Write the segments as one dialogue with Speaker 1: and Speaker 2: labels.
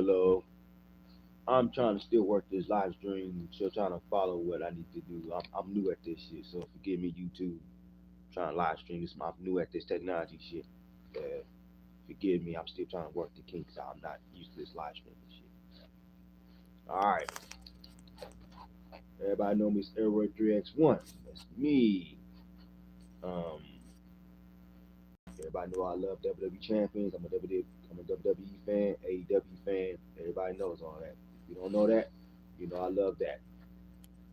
Speaker 1: Hello. I'm trying to still work this live stream, still trying to follow what I need to do. I'm new at this shit, so forgive me, YouTube. Trying to live stream this. I'm new at this technology shit. Uh, Forgive me, I'm still trying to work the kinks out. I'm not used to this live streaming shit. All right, everybody know me as elroy3x1. That's me. Um, Everybody know I love WWE champions. I'm a WWE fan, AEW fan. Everybody knows all that. If you don't know that, you know I love that.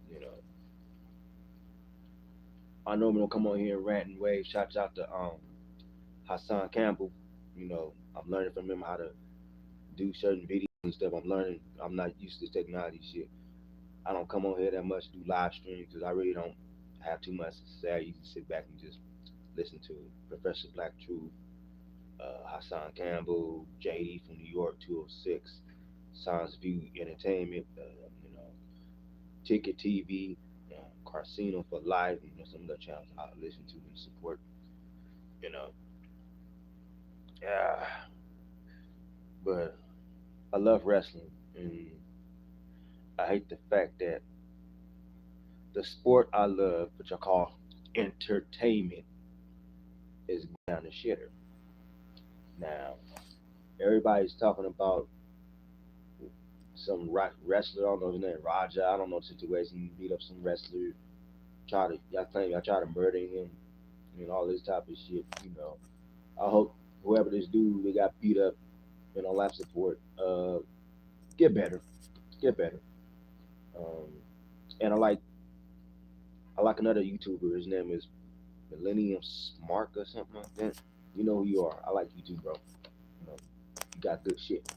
Speaker 1: You know, I normally don't come on here and rant and wave. Shouts out to Hassan Campbell. You know, I'm learning from him how to do certain videos and stuff. I'm learning. I'm not used to this technology shit. I don't come on here that much, do live streams because I really don't have too much to say. I usually sit back and just listen to Professor Black Truth, Hassan Campbell, JD from New York 206, Science View Entertainment, you know, Ticket TV, Carcino for Life, you know, some of the channels I listen to and support. You know, yeah, but I love wrestling, and I hate the fact that the sport I love, which I call entertainment, is down the shitter. Now, everybody's talking about some wrestler. I don't know his name, Raja. I don't know the situation. Beat up some wrestler. Y'all claim y'all try to murder him, and all this type of shit. You know, I hope whoever this dude that got beat up, on life support, get better, get better. Um, and I like another YouTuber. His name is Millennium Smart or something like that. You know who you are. I like you too, bro. You know, you got good shit.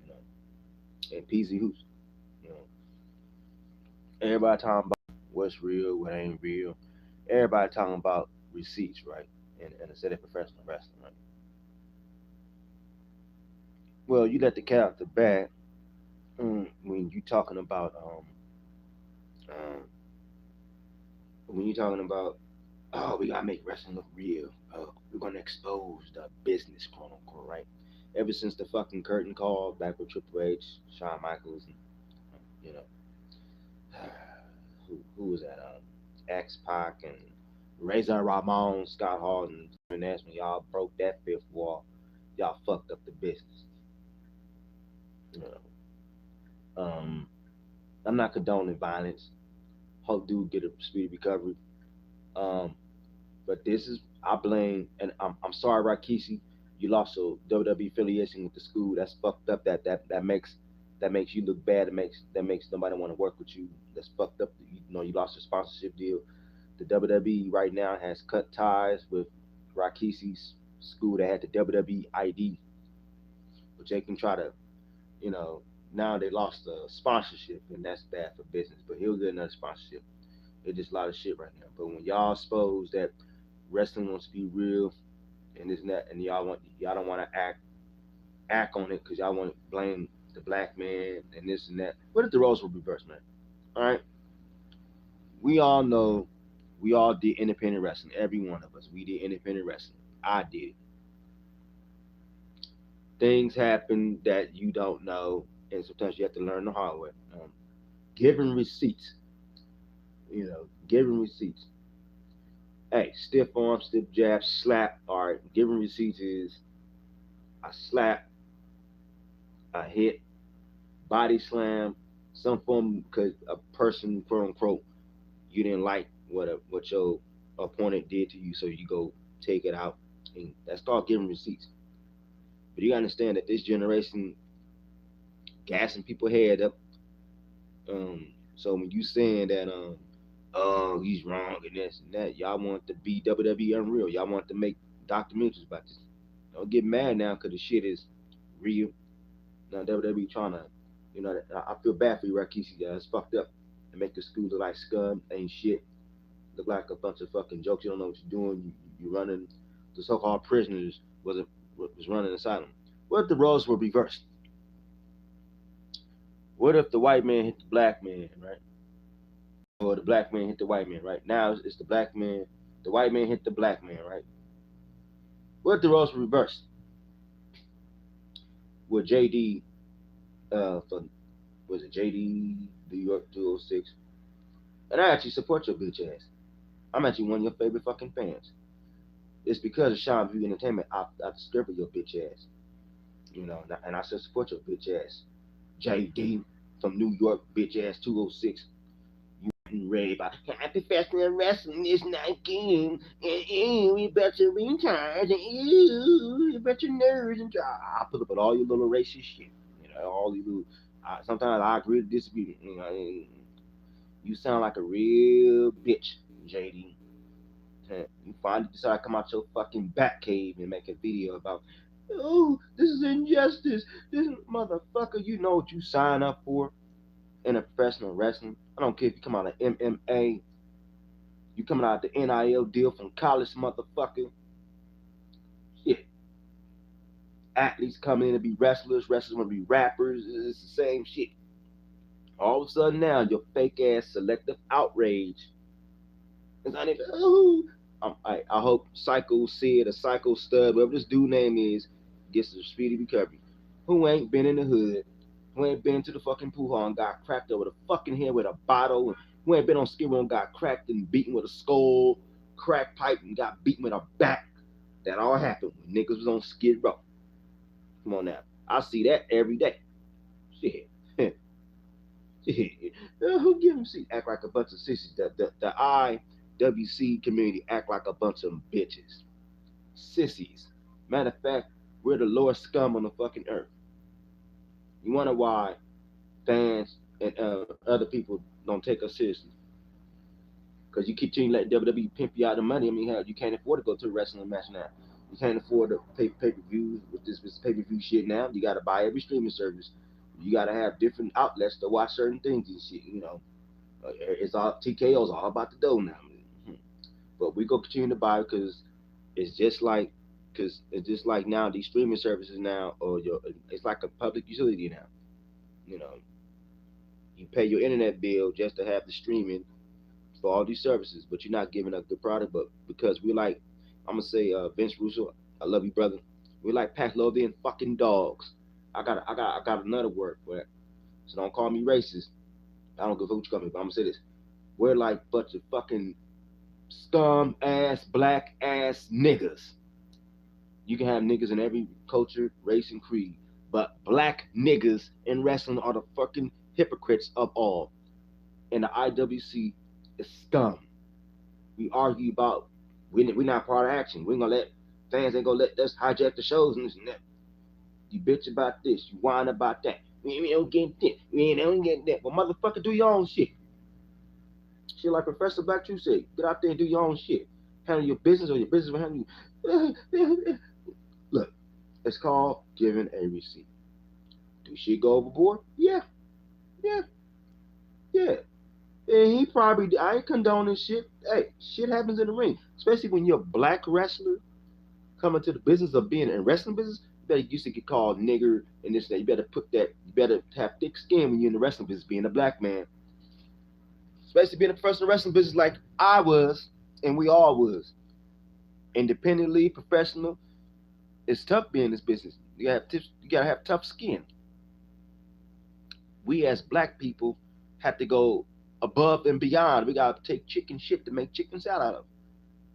Speaker 1: You know, and PZ Hoops. You know, everybody talking about what's real, what ain't real. Everybody talking about receipts, right? And instead of professional wrestling, right? Well, you let the cat out the bag when you talking about um when you talking about, oh, we gotta make wrestling look real. We're gonna expose the business, quote unquote, right? Ever since the fucking curtain call back with Triple H, Shawn Michaels, and you know, who was that? X Pac and Razor Ramon, Scott Hall, and that's when y'all broke that fifth wall. Y'all fucked up the business. You know, I'm not condoning violence. Hope dude get a speedy recovery. Um, but this is I blame, and I'm sorry, Rakishi, you lost your WWE affiliation with the school. That's fucked up. That makes you look bad. That makes nobody want to work with you. That's fucked up. You know you lost your sponsorship deal. The WWE right now has cut ties with Rakishi's school that had the WWE ID, which they can try to, you know, now they lost the sponsorship, and that's bad for business. But he'll get another sponsorship. It's just a lot of shit right now. But when y'all suppose that wrestling wants to be real and this and that, and y'all don't want to act on it because y'all want to blame the black man and this and that. What if the roles were reversed, man? All right, we all know we all did independent wrestling. Every one of us, we did independent wrestling. I did. Things happen that you don't know, and sometimes you have to learn the hard way. Giving receipts, giving receipts. Hey, stiff arm, stiff jab, slap. All right, giving receipts is a slap, a hit, body slam, some form because a person, quote unquote, you didn't like what your opponent did to you, so you go take it out, and that's called giving receipts. But you gotta understand that this generation gassing people head up. Um, so when you saying that oh he's wrong and this and that, y'all want to be WWE Unreal. Y'all want to make documentaries about this. Don't get mad now because the shit is real. Now WWE trying to, I feel bad for you, Rakishi. Yeah, it's fucked up. And make the school look like scum, ain't shit. Look like a bunch of fucking jokes. You don't know what you're doing. You running. The so-called prisoners was running asylum. What if the roles were reversed? What if the white man hit the black man, right? Or the black man hit the white man, right? Now it's the black man, the white man hit the black man, right? What if the roles were reversed? Would JD for was it JD New York 206, and I actually support your bitch ass. I'm actually one of your favorite fucking fans. It's because of Sean View Entertainment I discovered your bitch ass. You know, and I still support your bitch ass. JD from New York, bitch ass 206. Ready about professional wrestling is not game. We better retire. You better nerds and I put up with all your little racist shit. You know, all you little. Sometimes I agree to disagree. You know, you sound like a real bitch, JD. You finally decide to come out your fucking bat cave and make a video about, oh, this is injustice. This motherfucker, you know what you sign up for in a professional wrestling. I don't care if you come out of MMA, you coming out of the NIL deal from college, motherfucker. Shit. Athletes coming in to be wrestlers want to be rappers. It's the same shit. All of a sudden now, your fake ass selective outrage. It's not even, oh. I hope Psycho Sid or Psycho Stud, whatever this dude name is, gets a speedy recovery. Who ain't been in the hood, who ain't been to the fucking pool hall and got cracked over the fucking head with a bottle, and who ain't been on Skid Row and got cracked and beaten with a skull, crack pipe, and got beaten with a bat. That all happened when niggas was on Skid Row. Come on now. I see that every day. Shit. Shit. Who give them shit? Act like a bunch of sissies. The IWC community act like a bunch of bitches. Sissies. Matter of fact, we're the lowest scum on the fucking earth. You wonder why fans and other people don't take us seriously? Because you keep letting WWE pimp you out the money. I mean, hell, you can't afford to go to a wrestling match now. You can't afford to pay pay-per-views with this pay-per-view shit now. You got to buy every streaming service. You got to have different outlets to watch certain things and shit, you know. It's all TKO's all about the dough now. But we go continue to buy because it's just like now these streaming services now, or it's like a public utility now. You know, you pay your internet bill just to have the streaming for all these services, but you're not giving up the product. But because we like, I'm gonna say Vince Russo, I love you, brother. We like Pavlovian fucking dogs. I got another word for that. So don't call me racist. I don't give a fuck what you call me, but I'm gonna say this. We're like bunch of fucking scum ass black ass niggas. You can have niggas in every culture, race, and creed, but black niggas in wrestling are the fucking hypocrites of all. And the IWC is scum. We argue about we're not part of action. We ain't gonna let fans ain't gonna let us hijack the shows and this and that. You bitch about this, you whine about that. We don't get this, we don't get that. But motherfucker, do your own shit. Shit like Professor Black Truth said, get out there and do your own shit. Handle your business or your business will handle you. Look, it's called giving a receipt. Do shit go overboard? Yeah, yeah, yeah. And he probably, I ain't condoning shit. Hey, shit happens in the ring. Especially when you're a black wrestler coming to the business of being in wrestling business. You better used to get called nigger and this and that. You better you better have thick skin when you're in the wrestling business, being a black man. Especially being a professional wrestling business like I was, and we all was. Independently, professional. It's tough being in this business. You gotta have tough skin. We as black people have to go above and beyond. We gotta take chicken shit to make chicken salad out of,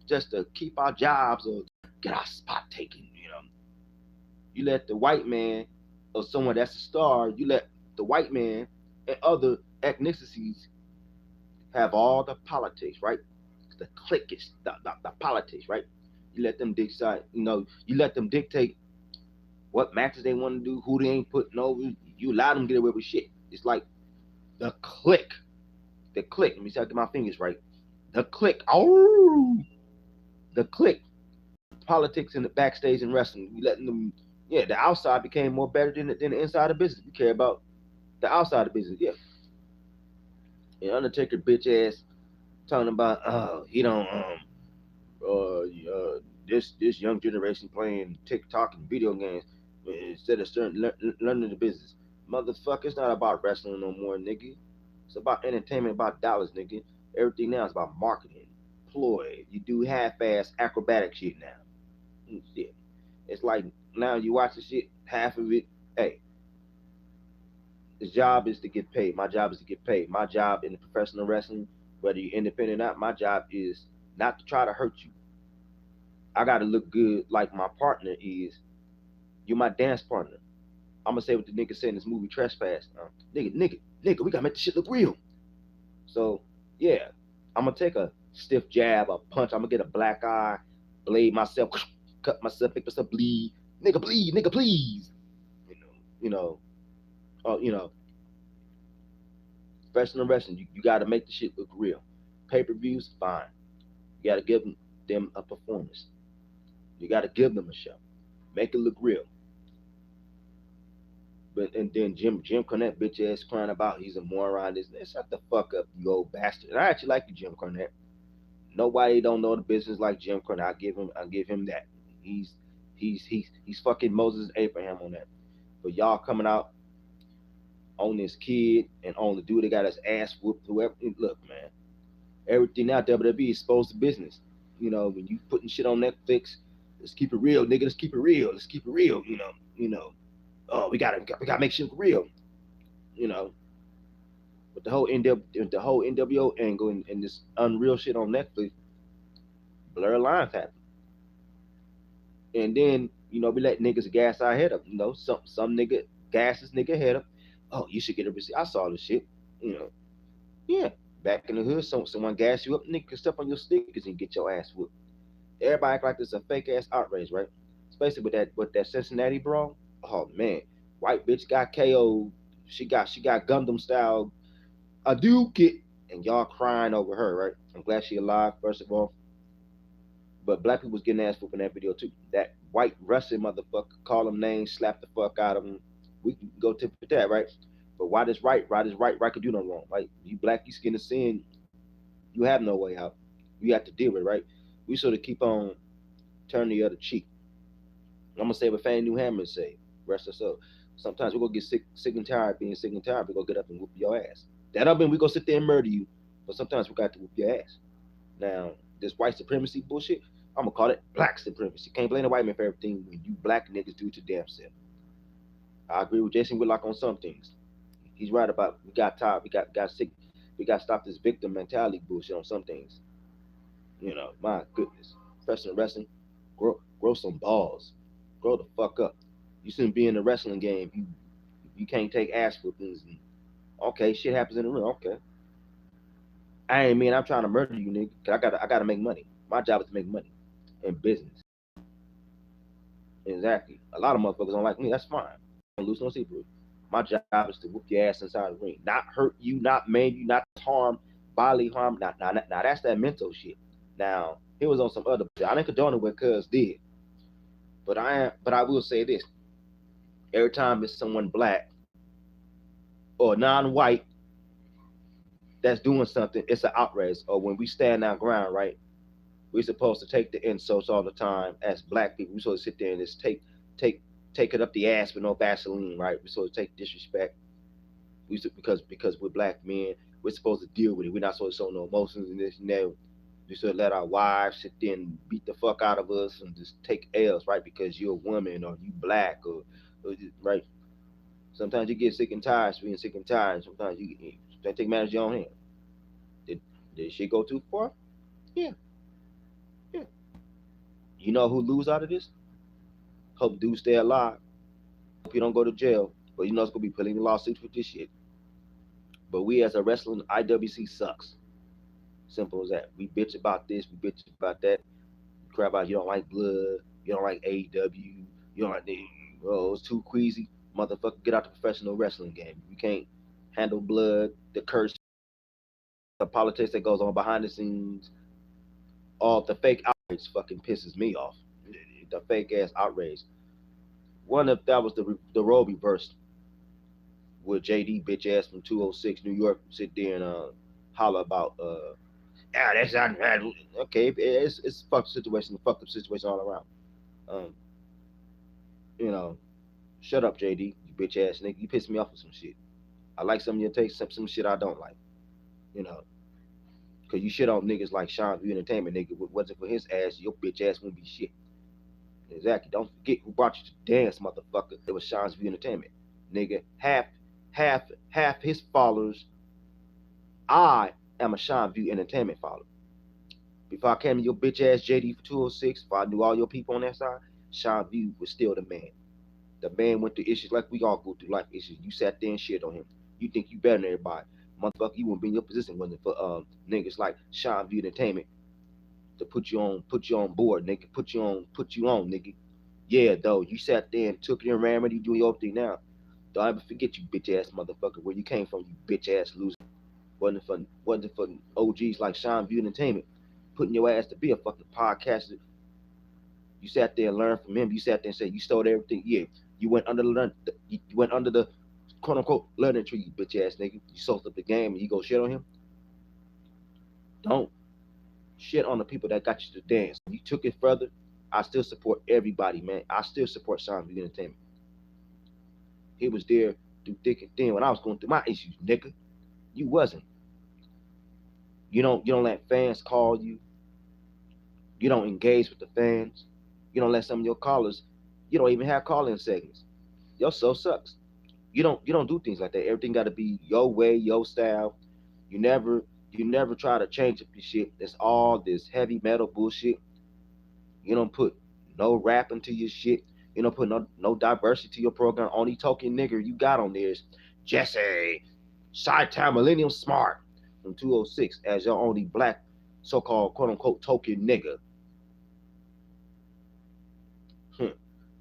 Speaker 1: just to keep our jobs or get our spot taken. You know, you let the white man or someone that's a star, you let the white man and other ethnicities have all the politics, right? The cliquish, the politics, right? You let them decide, you know, you let them dictate what matches they want to do, who they ain't putting over. You allow them to get away with shit. It's like the click. The click. Let me see if I get my fingers right. The click. Oh, the click. Politics in the backstage and wrestling. You letting them. Yeah, the outside became more better than the inside of business. We care about the outside of business. Yeah. And Undertaker bitch ass talking about he don't this young generation playing TikTok and video games instead of learning the business. Motherfucker, it's not about wrestling no more, nigga. It's about entertainment, about dollars, nigga. Everything now is about marketing, ploy. You do half-ass acrobatic shit now. Shit. It's like now you watch the shit, half of it. Hey, His job is to get paid. My job is to get paid. My job in the professional wrestling, whether you're independent or not, my job is not to try to hurt you. I gotta look good like my partner is. You're my dance partner. I'm gonna say what the nigga said in this movie Trespass. Nigga, we gotta make this shit look real. So yeah, I'm gonna take a stiff jab, a punch. I'm gonna get a black eye, blade myself, cut myself, make myself bleed. Nigga, please. You know, you know, you know, professional wrestling. You gotta make the shit look real. Pay-per-views, fine. You gotta give them a performance. You gotta give them a show. Make it look real. But and then Jim Cornette bitch ass crying about he's a moron. This shut the fuck up, you old bastard. And I actually like you, Jim Cornette. Nobody don't know the business like Jim Cornette. I give him that. He's he's fucking Moses Abraham on that. But y'all coming out on this kid and on the dude that got his ass whooped. Whoever, look, man, everything out WWE is supposed to business. You know, when you putting shit on Netflix, let's keep it real, nigga. Let's keep it real. Let's keep it real. Oh, we gotta make shit real. You know, but the whole NWO angle and this unreal shit on Netflix, blur lines happen. And then we let niggas gas our head up. Some nigga gas this nigga head up. Oh, you should get a receipt. I saw this shit. You know, yeah. Back in the hood, someone gas you up, nigga can step on your stickers and get your ass whooped. Everybody act like this is a fake ass outrage, right? Especially with that Cincinnati brawl. Oh man, white bitch got KO'd. She got Gundam style a duke it, and y'all crying over her, right? I'm glad she alive, first of all. But black people was getting ass whooped in that video too. That white Russian motherfucker call them names, slap the fuck out of them. We can go tip with that, right? But why this right could do no wrong. Like you black, you skin the sin, you have no way out. You have to deal with it, right? We sort of keep on turning the other cheek. I'm gonna say what Fannie New Hammond say. Rest us up. Sometimes we're gonna get sick and tired being sick and tired. We're gonna get up and whoop your ass. That don't mean we gonna sit there and murder you, but sometimes we got to whoop your ass. Now, this white supremacy bullshit, I'm gonna call it black supremacy. Can't blame the white man for everything when you black niggas do it your damn self. I agree with Jason Whitlock on some things. He's right about we got tired, we got sick, we got to stop this victim mentality bullshit on some things. My goodness. Professional wrestling, grow some balls. Grow the fuck up. You shouldn't be in the wrestling game. You can't take ass whoopings. And, okay, shit happens in the ring. Okay, I ain't mean I'm trying to murder you, nigga. Cause I gotta make money. My job is to make money in business. Exactly. A lot of motherfuckers don't like me. That's fine. I don't lose no sleep. My job is to whoop your ass inside the ring, not hurt you, not maim you, not harm, bodily harm. Now that's that mental shit. Now he was on some other. I didn't condone it what Cuz did, but I will say this: every time it's someone black or non-white that's doing something, it's an outrage. Or when we stand our ground, right? We're supposed to take the insults all the time as black people. We're supposed to sit there and just take take it up the ass with no Vaseline, right? We're supposed to take disrespect. Because we're black men, we're supposed to deal with it. We're not supposed to show no emotions and this and that. We should let our wives sit there and beat the fuck out of us and just take L's, right? Because you're a woman or you black right. Sometimes you get sick and tired of being sick and tired. Sometimes you take matters in your own hand. Did did shit go too far? Yeah, yeah. You know who lose out of this? Hope dudes stay alive. Hope you don't go to jail. But you know it's gonna be putting lawsuits with this shit. But we as a wrestling IWC sucks. Simple as that. We bitch about this, we bitch about that. We cry about you don't like blood, you don't like AEW, you don't like the it's too queasy. Motherfucker, get out the professional wrestling game. You can't handle blood, the curse, the politics that goes on behind the scenes, all the fake outrage fucking pisses me off. The fake ass outrage. One of that was the role reversed with JD bitch ass from 206 New York sit there and holler about that's not okay. It's fucked up situation all around. Um, you know, shut up, JD, you bitch ass nigga. You piss me off with some shit. I like some of your takes, some shit I don't like. You know, cause you shit on niggas like Sean V Entertainment, nigga. If it wasn't for his ass, your bitch ass wouldn't be shit. Exactly. Don't forget who brought you to dance, motherfucker. It was Sean's V Entertainment, nigga. half his followers. I am a Sean View Entertainment follower. Before I came to your bitch ass JD for 206, if I knew all your people on that side, Sean View was still the man. The man went through issues like we all go through life issues. You sat there and shit on him. You think you better than everybody. Motherfucker, you wouldn't be in your position wasn't for niggas like Sean View Entertainment to put you on board, nigga. Put you on, nigga. Yeah, though. You sat there and took it and ran with you doing your thing now. Don't ever forget you bitch ass motherfucker where you came from, you bitch ass loser. Wasn't for OGs like Sean View Entertainment putting your ass to be a fucking podcaster. You sat there and learned from him. You sat there and said you stole everything. Yeah, you went under you went under the quote unquote learning tree, you bitch ass nigga. You sold up the game and you go shit on him. Don't shit on the people that got you to dance. You took it further. I still support everybody, man. I still support Sean View Entertainment. He was there through thick and thin when I was going through my issues, nigga. You wasn't. You don't let fans call you. You don't engage with the fans. You don't let some of your callers. You don't even have call-in segments. Your show sucks. You don't do things like that. Everything got to be your way, your style. You never try to change up your shit. It's all this heavy metal bullshit. You don't put no rap into your shit. You don't put no diversity to your program. Only token nigger you got on there is Jesse, Sci-Town Millennium Smart from 206 as your only black so-called quote unquote token nigger.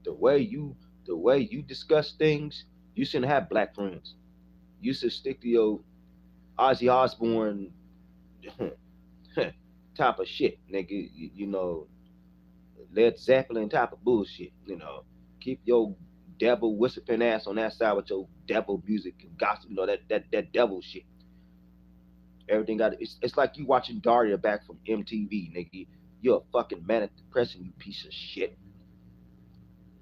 Speaker 1: The way you discuss things, you shouldn't have black friends. You should stick to your Ozzy Osbourne type of shit, nigga. Led Zeppelin type of bullshit. Keep your devil whispering ass on that side with your devil music and gospel. That devil shit. Everything got it's like you watching Daria back from MTV, nigga. You're a fucking manic depression, you piece of shit.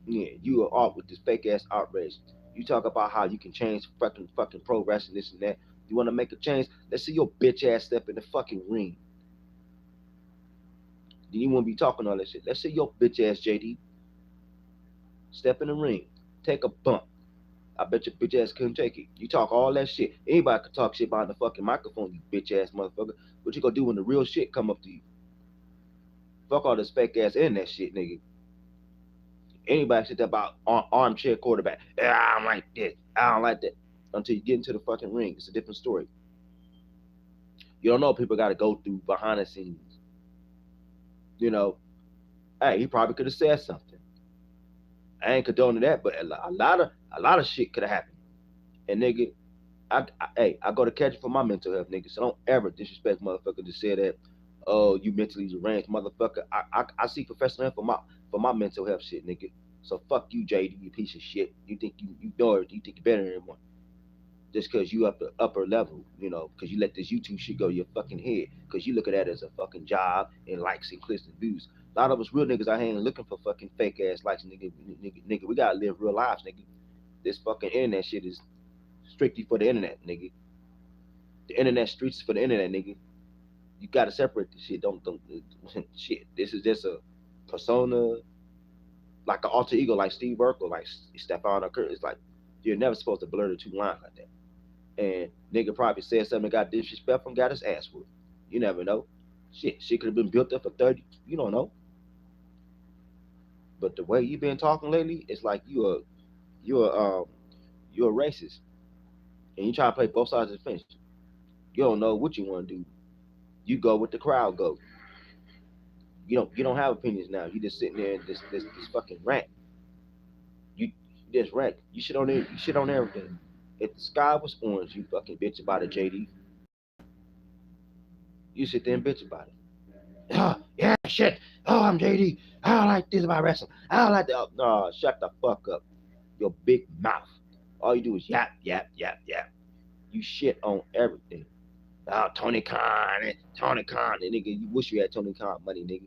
Speaker 1: Yeah, you are off with this fake ass outrage. You talk about how you can change fucking pro wrestling, this and that. You want to make a change? Let's see your bitch ass step in the fucking ring. Then you won't be talking all that shit. Let's see your bitch ass JD step in the ring, take a bump. I bet your bitch ass couldn't take it. You talk all that shit. Anybody could talk shit behind the fucking microphone, you bitch ass motherfucker. What you gonna do when the real shit come up to you? Fuck all this fake ass internet shit, nigga. Anybody said that about armchair quarterback. I don't like this. I don't like that. Until you get into the fucking ring, it's a different story. You don't know what people got to go through behind the scenes. Hey, he probably could have said something. I ain't condoning that, but a lot of shit could have happened. And nigga, I go to catch it for my mental health, nigga. So don't ever disrespect motherfucker to say that. Oh, you mentally deranged, motherfucker. I see professional help for my mental health shit, nigga. So fuck you, JD, you piece of shit. You think you know it? You think you're better than everyone? Just because you up the upper level, because you let this YouTube shit go to your fucking head, because you look at that as a fucking job and likes and clicks and views. A lot of us real niggas out here ain't looking for fucking fake ass likes, nigga. We gotta live real lives, nigga. This fucking internet shit is strictly for the internet, nigga. The internet streets is for the internet, nigga. You gotta separate this shit. Don't shit. This is just a persona, like an alter ego, like Steve Urkel, like Stefan Curry. It's like you're never supposed to blur the two lines like that. And nigga probably said something that got disrespectful and got his ass whooped. You never know. Shit could have been built up for 30. You don't know. But the way you been talking lately, it's like you're a racist, and you try to play both sides of the fence. You don't know what you want to do. You go with the crowd go. You don't have opinions now. You just sitting there and this fucking rant. You just rant. You shit on it. You shit on everything. If the sky was orange, you fucking bitch about it, JD. You sit there and bitch about it. Oh, yeah, shit. Oh, I'm JD. I don't like this about wrestling. I don't like that. No, shut the fuck up. Your big mouth. All you do is yap, yap, yap, yap. You shit on everything. Oh, Tony Khan, and nigga, you wish you had Tony Khan money, nigga.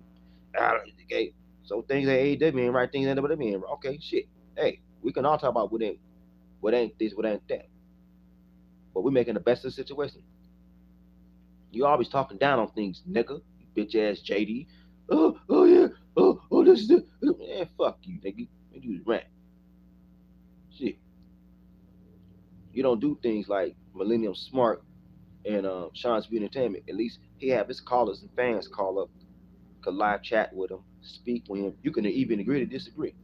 Speaker 1: Okay, so things that AEW ain't right, things ain't what they mean. Okay, shit. Hey, we can all talk about what ain't this, what ain't that. But we're making the best of the situation. You always talking down on things, nigga. You bitch ass JD. Oh yeah. Oh, this is it. Man, fuck you, nigga. You rant. Shit. You don't do things like Millennium Smart and Sean Speed Entertainment. At least he have his callers and fans call up, could live chat with him, speak with him. You can even agree to disagree.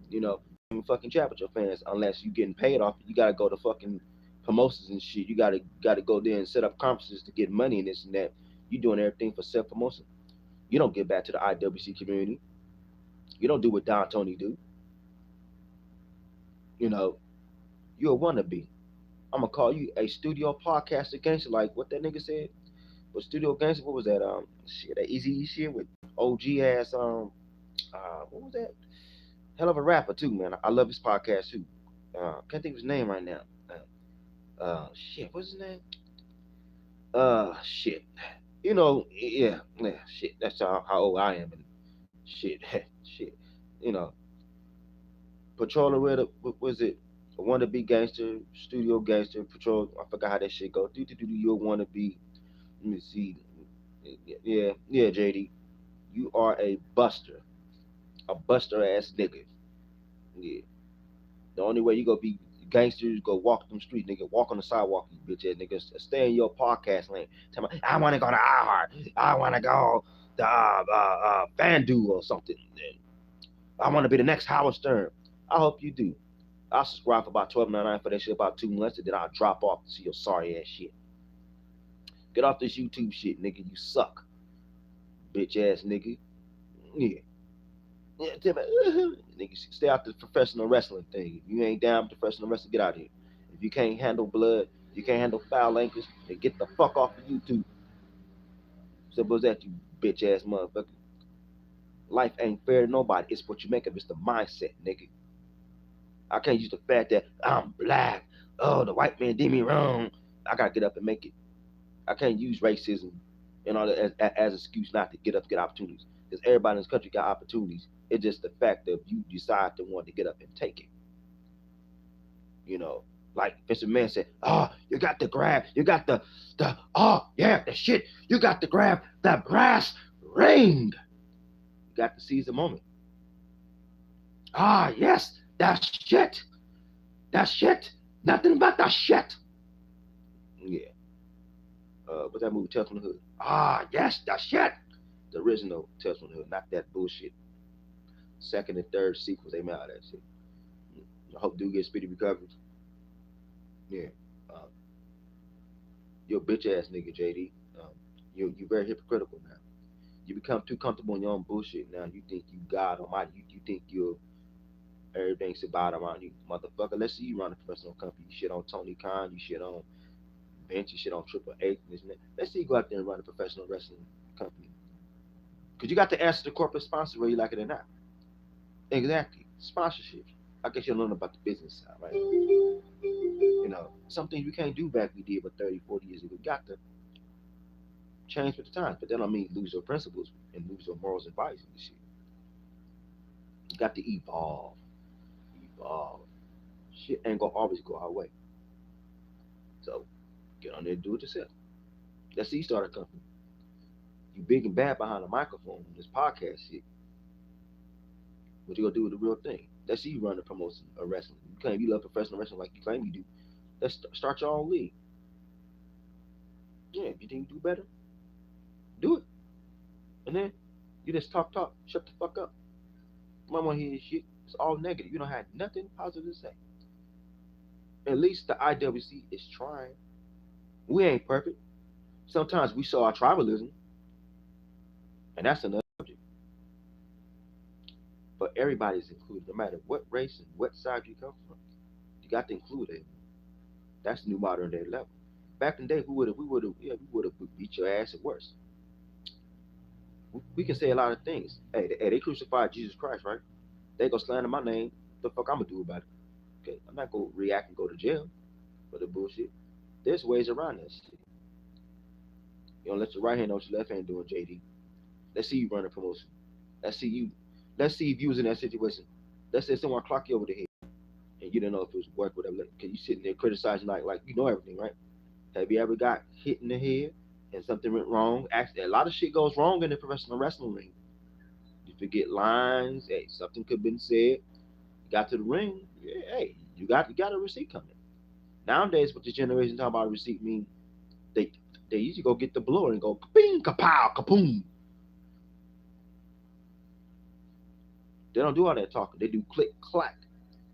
Speaker 1: You know, even fucking chat with your fans unless you getting paid off. You gotta go to fucking promotions and shit. You gotta go there and set up conferences to get money and this and that. You doing everything for self promotion. You don't get back to the IWC community. You don't do what Don Tony do. You know, you a wannabe. I'm gonna call you a studio podcaster gangster, like what that nigga said. But studio gangster, what was that? Shit, that Easy shit with OG ass. What was that? Hell of a rapper too, man. I love his podcast too. Can't think of his name right now. Shit, what's his name? Shit. You know, yeah, shit. That's how old I am, and shit, shit. You know, Patrol with it. What was it? A wannabe gangster, studio gangster, patrol. I forgot how that shit go. Do you wanna be? Let me see. Yeah, JD. You are a buster ass nigga. Yeah. The only way you gonna be gangsters, go walk them streets, nigga. Walk on the sidewalk, you bitch ass nigga. Stay in your podcast lane. Tell me, I wanna go to iHeart. I wanna go to FanDuel or something. I wanna be the next Howard Stern. I hope you do. I'll subscribe for about $12.99 for that shit about 2 months, and then I'll drop off to see your sorry ass shit. Get off this YouTube shit, nigga. You suck, bitch ass nigga. Yeah. Yeah, nigga, stay out the professional wrestling thing. If you ain't down with professional wrestling, get out of here. If you can't handle blood, you can't handle foul language, then get the fuck off of YouTube. Simple as that, you bitch ass motherfucker. Life ain't fair to nobody. It's what you make of. It's the mindset, nigga. I can't use the fact that I'm black. Oh, the white man did me wrong. I gotta get up and make it. I can't use racism and all that as an excuse not to get up, get opportunities. Because everybody in this country got opportunities. It's just the fact that you decide to want to get up and take it. You know, like Vince McMahon said, "Oh, you got to grab, you got the oh yeah, the shit, you got to grab the brass ring. You got to seize the moment. Ah yes, that shit, that shit, nothing but the shit. Yeah. What's that movie, Tales from the Hood? Ah yes, the shit. The original Tales from the Hood, not that bullshit. Second and third sequels, they made out of that shit. I hope dude gets speedy recovery. Yeah. Uh, you're a bitch ass nigga, JD. You very hypocritical now. You become too comfortable in your own bullshit now. You think you God Almighty. You think you're everything's about around you, motherfucker. Let's see you run a professional company. You shit on Tony Khan. You shit on Bench. You shit on Triple H. Let's see you go out there and run a professional wrestling company. Cause you got to answer the corporate sponsor whether you like it or not. Exactly. Sponsorship. I guess you'll learn about the business side, right? You know, some things we can't do back we did for 30, 40 years ago. We got to change with the times. But that don't mean lose your principles and lose your morals and values and shit. You got to evolve. Evolve. Shit ain't gonna always go our way. So get on there and do it yourself. Let's see you start a company. You big and bad behind the microphone, this podcast shit. What you gonna do with the real thing? Let's see you run the promotion of wrestling. You claim you love professional wrestling like you claim you do. Let's start your own league. Yeah, if you think you do better, do it. And then you just talk, shut the fuck up. I want to hear shit. It's all negative. You don't have nothing positive to say. At least the IWC is trying. We ain't perfect. Sometimes we show our tribalism, and that's another subject. But everybody's included, no matter what race and what side you come from. You got to include it. That's the new modern day level. Back in the day, we would have beat your ass and worse. We can say a lot of things. Hey, they crucified Jesus Christ, right? They go slander my name. What the fuck I'm gonna do about it? Okay, I'm not gonna react and go to jail for the bullshit. There's ways around that shit. You don't let your right hand know what your left hand doing, JD. Let's see you run a promotion. Let's see you. Let's see if you was in that situation. Let's say someone clock you over the head and you didn't know if it was work, whatever. Cause you sitting there criticizing like you know everything, right? Have you ever got hit in the head and something went wrong? Actually, a lot of shit goes wrong in the professional wrestling ring. You forget lines. Hey, something could have been said. You got to the ring. Yeah, hey, you got a receipt coming. Nowadays, what the generation talking about receipt mean, they they usually go get the blower and go bing kapow kaboom. They don't do all that talking. They do click clack,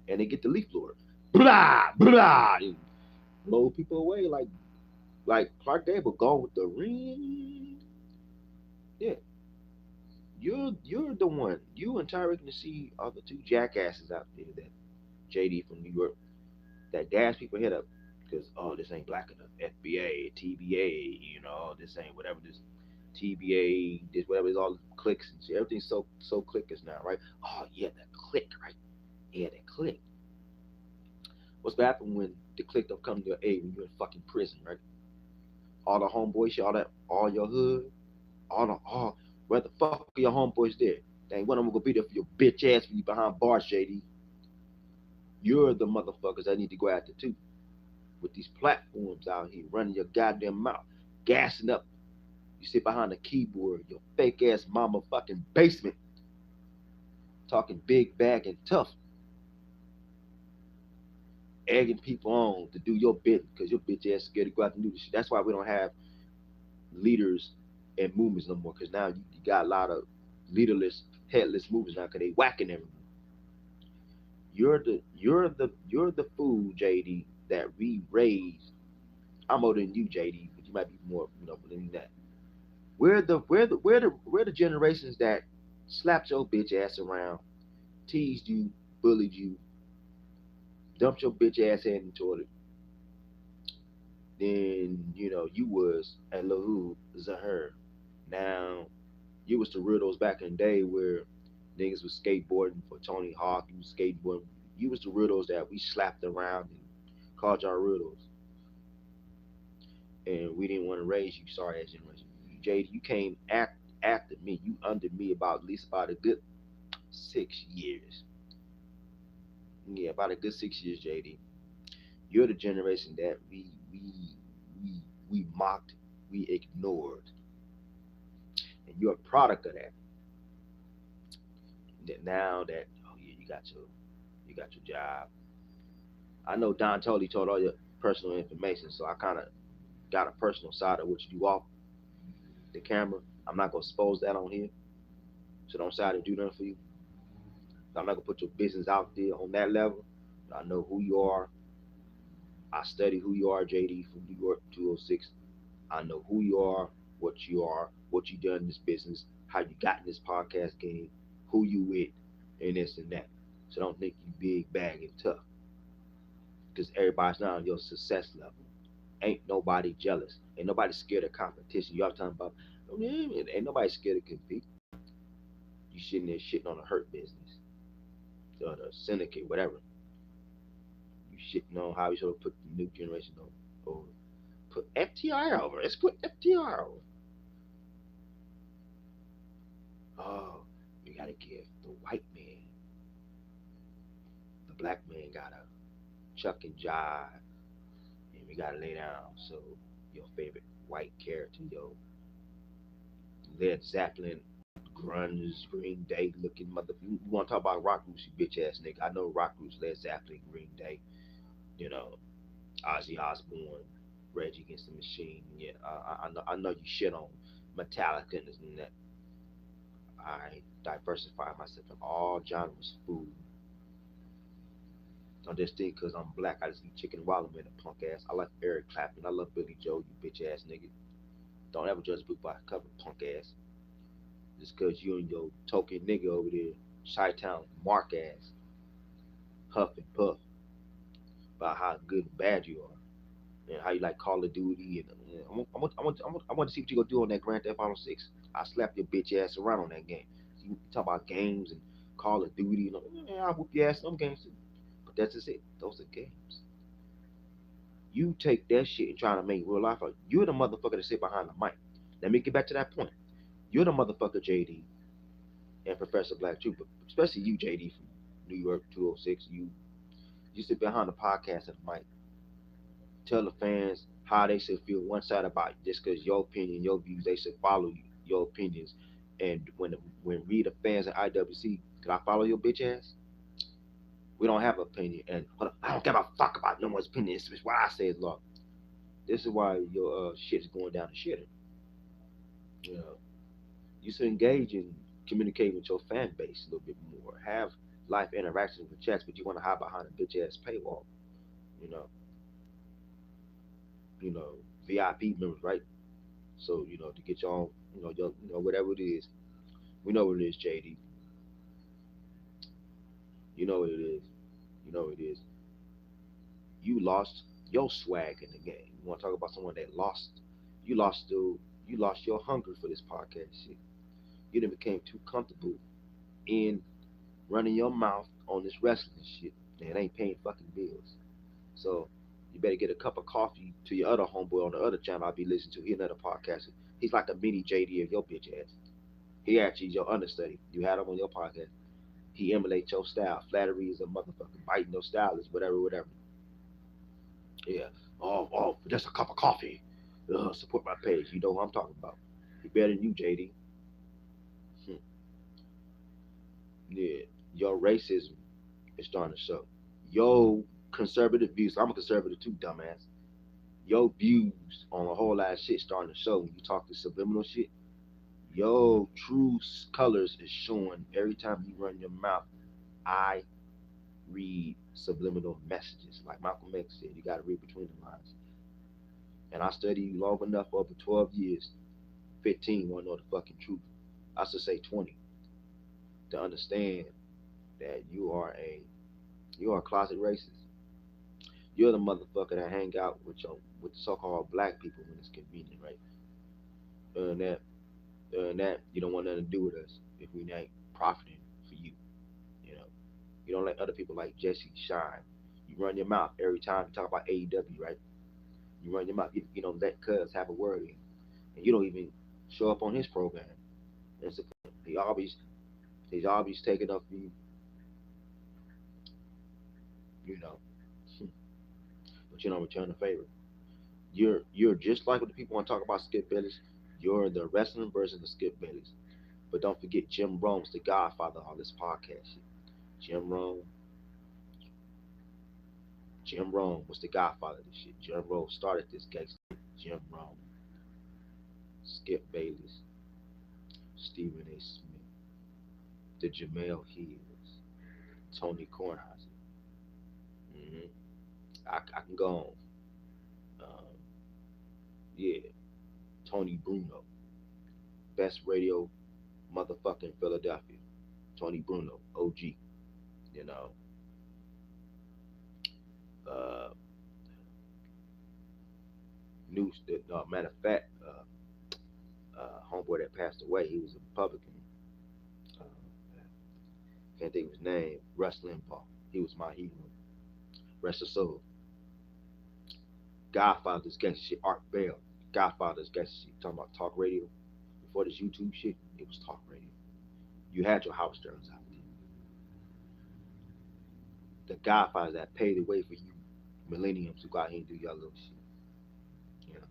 Speaker 1: and they get the leaf blower, blah blah, and blow people away like Clark Gable gone with the ring. Yeah, you're the one. You and Tyreek Nasee are the two jackasses out there that JD from New York that gas people head up because this ain't black enough. FBA, TBA, this ain't whatever this TBA, this whatever is all clicks and shit. Everything's so clickers now, right? Oh yeah, that click, right? Yeah, that click. What's gonna happen when the click don't come to your aid when you're in fucking prison, right? All the homeboys, all your hood, all where the fuck are your homeboys there? They ain't one of them gonna be there for your bitch ass when you behind bars, JD. You're the motherfuckers that need to go after too. With these platforms out here running your goddamn mouth, gassing up. You sit behind the keyboard, your fake ass mama fucking basement, talking big bag and tough, egging people on to do your bit because your bitch ass scared to go out and do this shit. That's why we don't have leaders and movements no more. Because now you got a lot of leaderless, headless movements now because they whacking everyone. You're the fool, JD, that we raised. I'm older than you, JD, but you might be more, than that. We're the generations that slapped your bitch ass around, teased you, bullied you, dumped your bitch ass head in the toilet. Then you was a Lahu Zahir. Now you was the weirdos back in the day where niggas was skateboarding for Tony Hawk. You was skateboarding. You was the weirdos that we slapped around and called y'all weirdos. And we didn't want to raise you. Sorry, ass generation. JD, you came after me. You under me about at least about a good 6 years. Yeah, about a good 6 years, JD. You're the generation that we we mocked, we ignored, and you're a product of that. That now that yeah, you got your job. I know Don totally told all your personal information, so I kind of got a personal side of what you do off the camera. I'm not gonna expose that on here, so don't say I didn't do nothing for you. I'm not gonna put your business out there on that level. I know who you are. I study who you are, JD from New York 206. I know who you are, what you done in this business, how you got in this podcast game, who you with, and this and that. So don't think you big bag and tough, because everybody's not on your success level. Ain't nobody jealous. Ain't nobody scared of competition. Y'all talking about, ain't nobody scared to compete. You sitting there shitting on a hurt business, or the syndicate, whatever. You shitting on how you should have put the new generation over. Put FTR over. Let's put FTR over. Oh, you gotta give the white man, the black man gotta chuck and jive, and we gotta lay down. So your favorite white character, your Led Zeppelin, grunge, Green Day looking mother. You want to talk about rock groups, you bitch ass nigga? I know rock groups, Led Zeppelin, Green Day, you know, Ozzy Osbourne, Rage Against the Machine. Yeah, I know you shit on Metallica and that. I diversify myself in all genres of food. Don't just think because I'm black, I just eat chicken ramen, man, a punk ass. I like Eric Clapton. I love Billy Joe, you bitch ass nigga. Don't ever judge a book by a cover, punk ass. Just because you and your token nigga over there, Chi Town, Mark ass, huff and puff about how good and bad you are. And how you like Call of Duty. And I want to see what you gonna do on that Grand Theft Auto 6. I slap your bitch ass around on that game. You talk about games and Call of Duty. I'll whoop your ass in them games too. But that's just it. Those are games. You take that shit and try to make real life. You're the motherfucker that sit behind the mic. Let me get back to that point. You're the motherfucker, JD, and Professor Black too, but especially you, JD, from New York 206. You sit behind the podcast and the mic. Tell the fans how they should feel one side about it, just because your opinion, your views, they should follow you, your opinions. And when we the fans at IWC, can I follow your bitch ass? We don't have an opinion, and hold on, I don't give a fuck about no one's opinion. It's what I say is law. This is why your shit's going down the shitter. You know, you should engage in communicating with your fan base a little bit more. Have life interactions with chats, but you want to hide behind a bitch ass paywall. You know, you know, VIP members, right? So to get your own, whatever it is. We know what it is, JD. You know what it is. You know what it is. You lost your swag in the game. You want to talk about someone that lost? You lost the, you lost your hunger for this podcast shit. You done became too comfortable in running your mouth on this wrestling shit that ain't paying fucking bills. So you better get a cup of coffee to your other homeboy on the other channel I'll be listening to. He another podcaster. He's like a mini JD of your bitch ass. He actually is your understudy. You had him on your podcast. He emulates your style. Flattery is a motherfucker. Biting your style is whatever, whatever. Yeah. Oh, just a cup of coffee. Support my page. You know who I'm talking about. He better than you, JD. Hmm. Yeah. Your racism is starting to show. Your conservative views. I'm a conservative too, dumbass. Your views on a whole lot of shit starting to show when you talk to subliminal shit. Your true colors is showing every time you run your mouth. I read subliminal messages. Like Malcolm X said, you gotta read between the lines. And I studied you long enough, over 12 years, 15, want to know the fucking truth. I should say 20, to understand that you are a closet racist. You're the motherfucker that hang out with so-called black people when it's convenient, right? Other than that, you don't want nothing to do with us if we ain't profiting for you. You know, you don't let other people like Jesse shine. You run your mouth every time you talk about AEW, right? You run your mouth. You don't let Cuz have a word in, and you don't even show up on his program. And so he's always taking up for you, you know, but you don't return the favor. You're just like what the people want to talk about Skip Bayless. You're the wrestling version of Skip Bayless. But don't forget Jim Rome's the godfather of all this podcast shit. Jim Rome, Jim Rome was the godfather of this shit. Jim Rome started this gangster. Jim Rome, Skip Bayless, Stephen A. Smith, the Jamel Hills, Tony Kornheiser. hmm I can go on. Yeah, Tony Bruno, best radio motherfucking Philadelphia. Tony Bruno, OG. You know, uh, news. Matter of fact, homeboy that passed away, he was a Republican. Uh, can't think of his name. Russ Limbaugh. He was my hero. Rest his soul. Godfather's gangster shit. Art Bell. Godfather's gangster shit. Talking about talk radio. Before this YouTube shit, it was talk radio. You had your house Sterns out there. The Godfathers that paved the way for you millenniums to go out here and do your little shit. You know.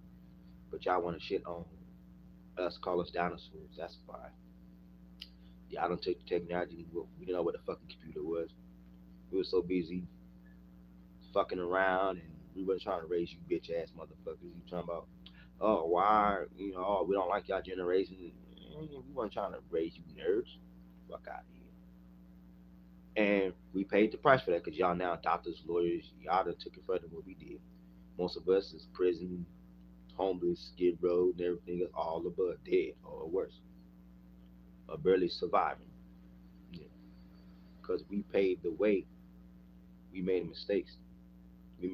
Speaker 1: But y'all want to shit on us, call us dinosaurs. That's fine. Y'all don't take the technology. We didn't know what the fucking computer was. We were so busy fucking around, and we wasn't trying to raise you bitch ass motherfuckers. You talking about, oh, why, oh, we don't like y'all generation. We wasn't trying to raise you nerds. Fuck out of here. And we paid the price for that because y'all now doctors, lawyers, y'all done took it further than what we did. Most of us is prison, homeless, skid row, and everything is all above dead or worse, or barely surviving. Yeah. Because we paved the way. We made mistakes. We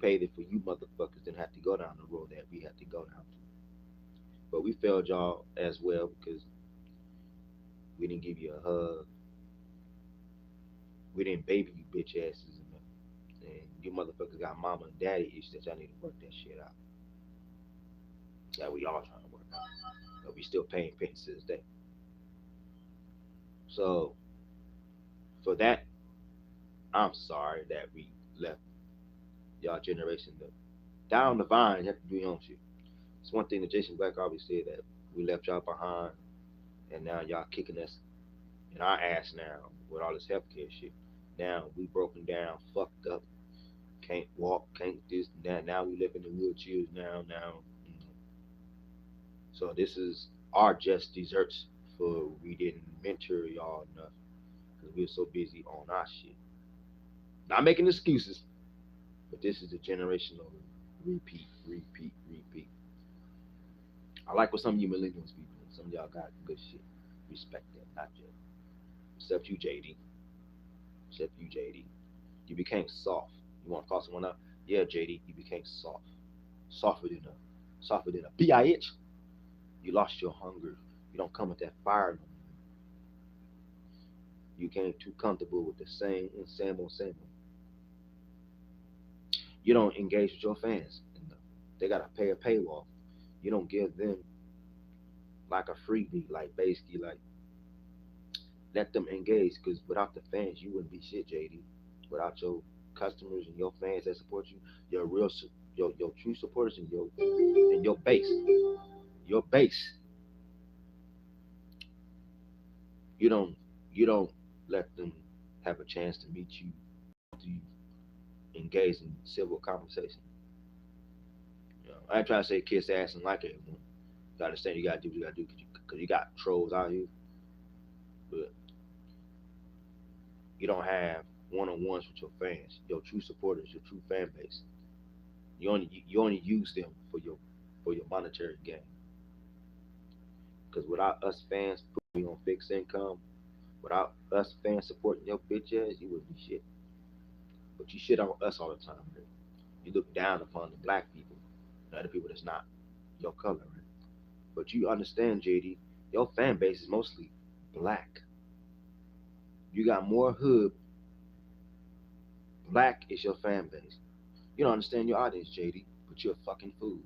Speaker 1: paid it for you motherfuckers didn't have to go down the road that we had to go down to. But we failed y'all as well because we didn't give you a hug. We didn't baby you bitch asses enough. And you motherfuckers got mama and daddy issues that y'all need to work that shit out. That we all trying to work out. But we still paying pensions to this day. So for that, I'm sorry that we left y'all generation down the vine. You have to do your own shit. It's one thing that Jason Black always said that we left y'all behind, and now y'all kicking us in our ass now with all this healthcare shit. Now we broken down, fucked up, can't walk, can't this and that. Now we live in the wheelchairs now. So this is our just desserts for we didn't mentor y'all enough because we were so busy on our shit. Not making excuses, but this is a generational repeat. I like what some of you millennials be doing. Some of y'all got good shit. Respect that, not just. Except you, JD. Except you, JD. You became soft. You want to call someone out? Yeah, JD, you became soft. Softer than a bitch. You lost your hunger. You don't come with that fire no more. You became too comfortable with the same old. You don't engage with your fans. They gotta pay a paywall. You don't give them like a freebie, like basically like let them engage. Because without the fans, you wouldn't be shit, JD. Without your customers and your fans that support you, your real, your true supporters and your base, you don't let them have a chance to meet you, to engage in civil conversation. I ain't trying to say kiss ass and like everyone. You understand you gotta do what you gotta do because you got trolls out here, but you don't have one on ones with your fans, your true supporters, your true fan base. You only use them for your monetary gain. Because without us fans putting you on fixed income, without us fans supporting your bitch ass, you wouldn't be shit. But you shit on us all the time, right? You look down upon the black people, the other people that's not your color, right? But you understand, JD, your fan base is mostly black. You got more hood. Black is your fan base. You don't understand your audience, JD, but you're a fucking fool.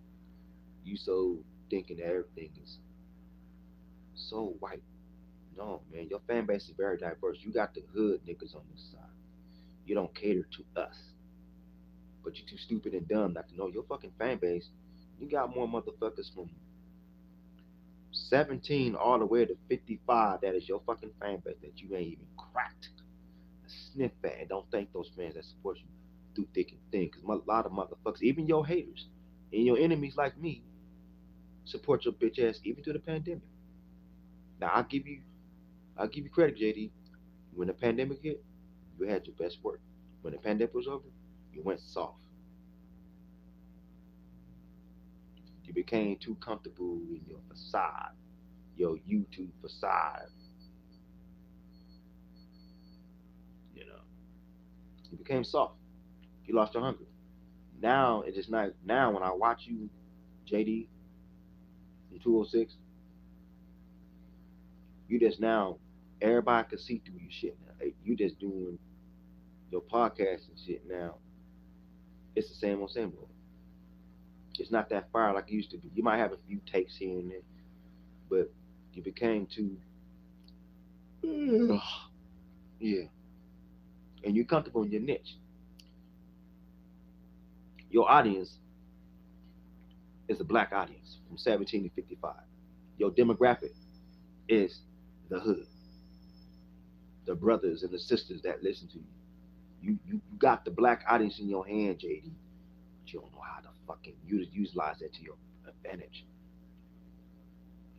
Speaker 1: You so thinking that everything is so white. No, man, your fan base is very diverse. You got the hood niggas on this side. You don't cater to us. But you too stupid and dumb not to know your fucking fan base. You got more motherfuckers from 17 all the way to 55 that is your fucking fan base that you ain't even cracked a sniff at and don't thank those fans that support you through thick and thin. Because a lot of motherfuckers, even your haters and your enemies like me, support your bitch ass even through the pandemic. Now I'll give you credit, JD. When the pandemic hit, you had your best work. When the pandemic was over, you went soft. You became too comfortable in your facade, your YouTube facade. You know, you became soft. You lost your hunger. Now it is not. Now when I watch you, JD, in 206, you just now. Everybody can see through your shit now. Hey, you just doing your podcast and shit now. It's the same old. It's not that fire like it used to be. You might have a few takes here and there, but you became too. Yeah, and you're comfortable in your niche. Your audience is a black audience from 17 to 55. Your demographic is the hood, the brothers and the sisters that listen to you. You got the black audience in your hand, JD, but you don't know how to fucking utilize that to your advantage.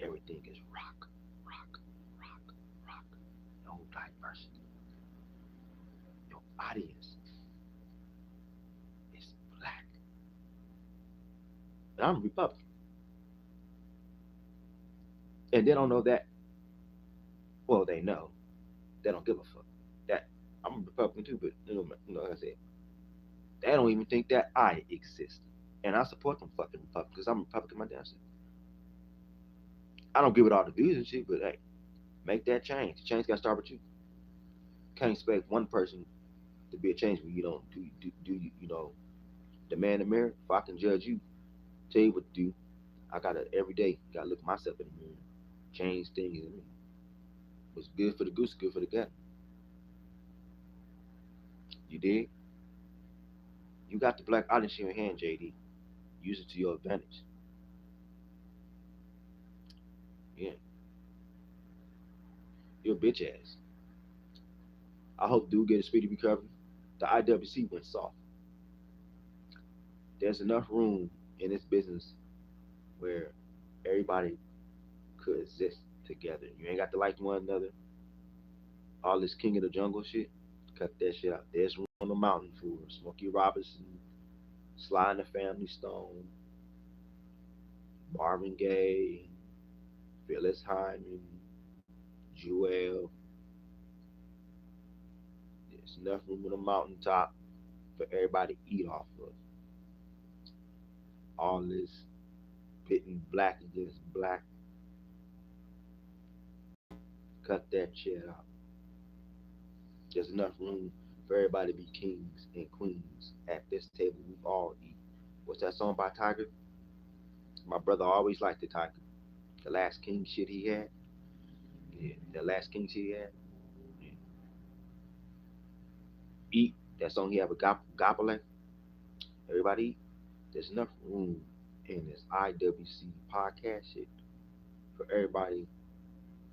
Speaker 1: Everything is rock, rock, rock, rock. No diversity. Your audience is black. And I'm Republican. And they don't know that. Well, they know. They don't give a fuck. That I'm a Republican too, but like I said, they don't even think that I exist. And I support them fucking Republicans because I'm a Republican my damn self. I don't give it all the views and shit, but hey, make that change. The change got to start with you. Can't expect one person to be a change when you don't do the man in the mirror. If I can judge you, tell you what to do, I gotta every day gotta look myself in the mirror, change things. What's good for the goose, good for the gander. You dig? You got the black audience in your hand, JD. Use it to your advantage. Yeah, you're a bitch ass. I hope dude get a speedy recovery. The IWC went soft. There's enough room in this business where everybody could exist together. You ain't got to like one another. All this king of the jungle shit, cut that shit out. There's room on the mountain for Smokey Robinson, Sly and the Family Stone, Marvin Gaye, Phyllis Hyman, Jewel. There's enough room on the mountaintop for everybody to eat off of. All this pitting black against black, cut that shit out. There's enough room for everybody to be kings and queens at this table. We all eat. What's that song by Tiger? My brother always liked the Tiger. The last king shit he had. Yeah, the last king shit he had. Yeah. Eat. That song he had with Gobble. Everybody eat. There's enough room in this IWC podcast shit for everybody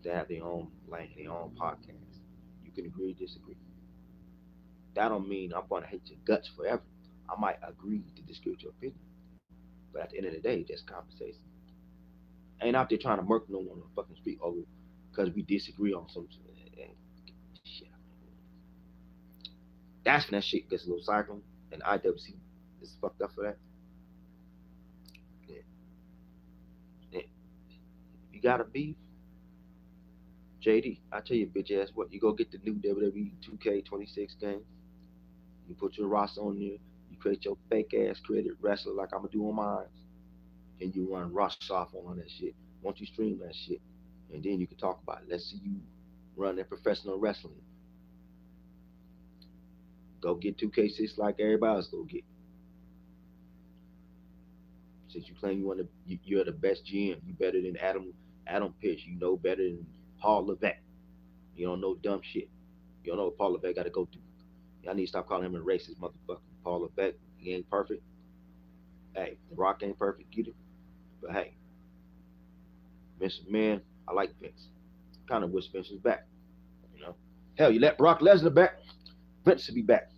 Speaker 1: to have their own lane, their own podcast. You can agree, disagree. That don't mean I'm gonna hate your guts forever. I might agree to disagree with your opinion, but at the end of the day, that's conversation. I ain't out there trying to murk no one on the fucking street over because we disagree on some shit. That's when that shit gets a little cycling, and IWC is fucked up for that. Yeah. Yeah. You gotta beef, JD. I tell you, bitch ass, what you go get the new WWE 2K26 game. You put your roster on there. You create your fake ass created wrestler like I'm gonna do on mine, and you run rush off on that shit. Once you stream that shit, and then you can talk about it. Let's see you run that professional wrestling. Go get 2K6 like everybody else go get. Since you claim you're the best GM, you better than Adam Pitch. You know better than Paul Levesque. You don't know dumb shit. You don't know what Paul Levesque got to go through. Y'all need to stop calling him a racist motherfucker. Paul Levesque, he ain't perfect. Hey, The Rock ain't perfect either. But hey, Vince man, I like Vince. Kind of wish Vince was back. You know, hell, you let Brock Lesnar back, Vince should be back.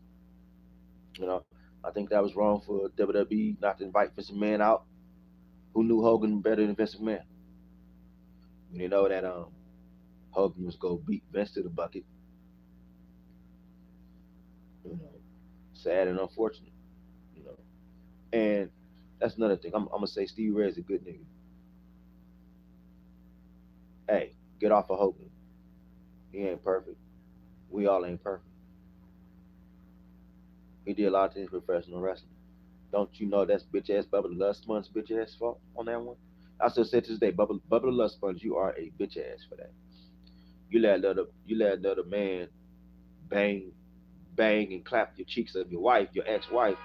Speaker 1: You know, I think that was wrong for WWE not to invite Vince McMahon out. Who knew Hogan better than Vince McMahon? You know that Hogan was gonna beat Vince to the bucket. You know, sad and unfortunate. You know, and that's another thing. I'm gonna say Steve Ray is a good nigga. Hey, get off of Hogan. He ain't perfect. We all ain't perfect. He did a lot of things professional wrestling. Don't you know that's bitch ass Bubba the Love Sponge bitch ass fault on that one? I still say to this day, Bubba the Love Sponge, you are a bitch ass for that. You let another man bang bang and clap your cheeks of your wife, your ex-wife.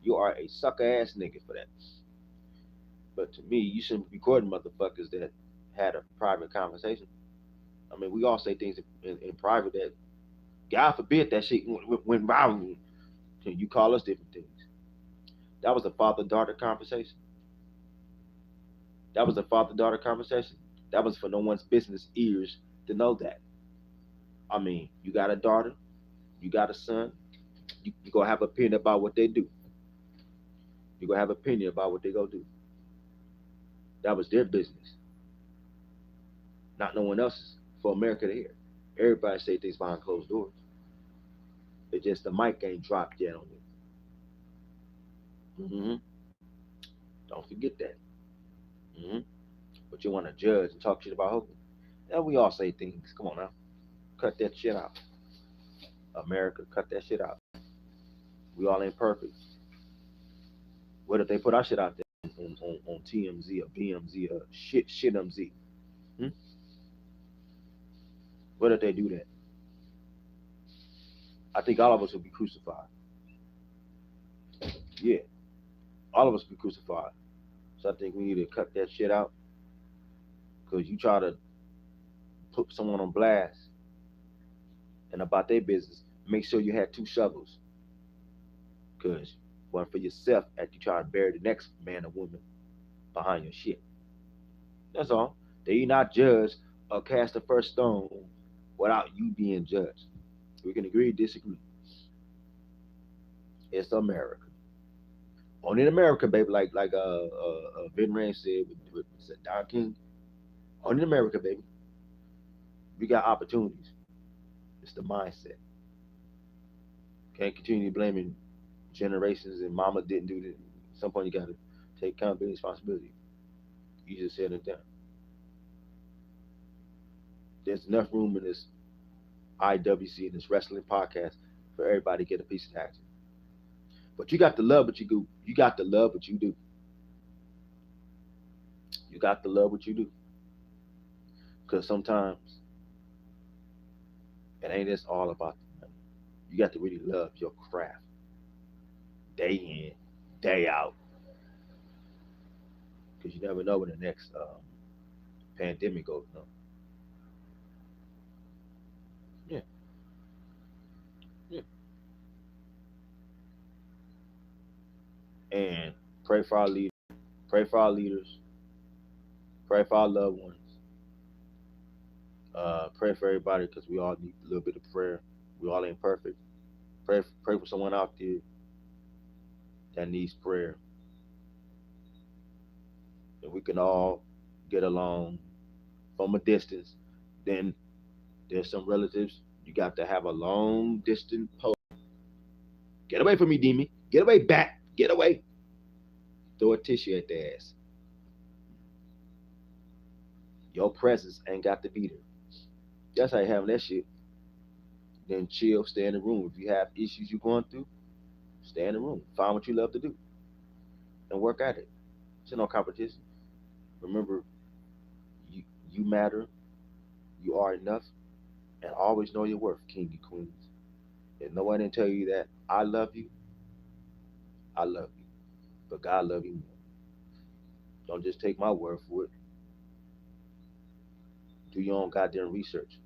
Speaker 1: You are a sucker ass nigga for that. But to me, you shouldn't be recording motherfuckers that had a private conversation. I mean, we all say things in private that God forbid that shit went viral. You call us different things. That was a father daughter conversation. That was a father daughter conversation. That was for no one's business ears to know that. I mean, you got a daughter, you got a son, you gonna have an opinion about what they do. You gonna have an opinion about what they go do. That was their business, not no one else's. For America to hear, everybody say things behind closed doors. It's just the mic ain't dropped yet on it. Don't forget that. hmm But you want to judge and talk shit about Hogan? Yeah, we all say things. Come on now, cut that shit out. America, cut that shit out. We all ain't perfect. What if they put our shit out there on TMZ or BMZ or shitMZ? Hmm? What if they do that? I think all of us will be crucified. Yeah, all of us will be crucified. So I think we need to cut that shit out because you try to put someone on blast and about their business. Make sure you had two shovels because one for yourself as you try to bury the next man or woman behind your shit. That's all. They not judged or cast the first stone without you being judged. We can agree, disagree. It's America. Only in America, baby. Vin Rand said with Don King. Only in America, baby. We got opportunities. It's the mindset. Can't continue blaming generations and mama didn't do this. At some point, you got to take accountability and responsibility. You just said it down. There's enough room in this IWC and this wrestling podcast for everybody to get a piece of action. But you got to love what you do. You got to love what you do. You got to love what you do. Because sometimes it ain't just all about the money. You got to really love your craft. Day in, day out. Because you never know when the next pandemic goes. No. Yeah, yeah. And pray for our leaders. Pray for our leaders. Pray for our loved ones. Pray for everybody because we all need a little bit of prayer. We all ain't perfect. Pray for someone out there that needs prayer. And we can all get along from a distance. Then there's some relatives you got to have a long distance post. Get away from me, Demi. Get away, bat. Get away. Throw a tissue at their ass. Your presence ain't got to be there. That's how you having that shit. Then chill, stay in the room. If you have issues you're going through, stay in the room. Find what you love to do and work at it. It's no competition. Remember, you you matter. You are enough, and always know your worth, king and queens. If no one didn't tell you that I love you, I love you. But God love you more. Don't just take my word for it. Do your own goddamn research.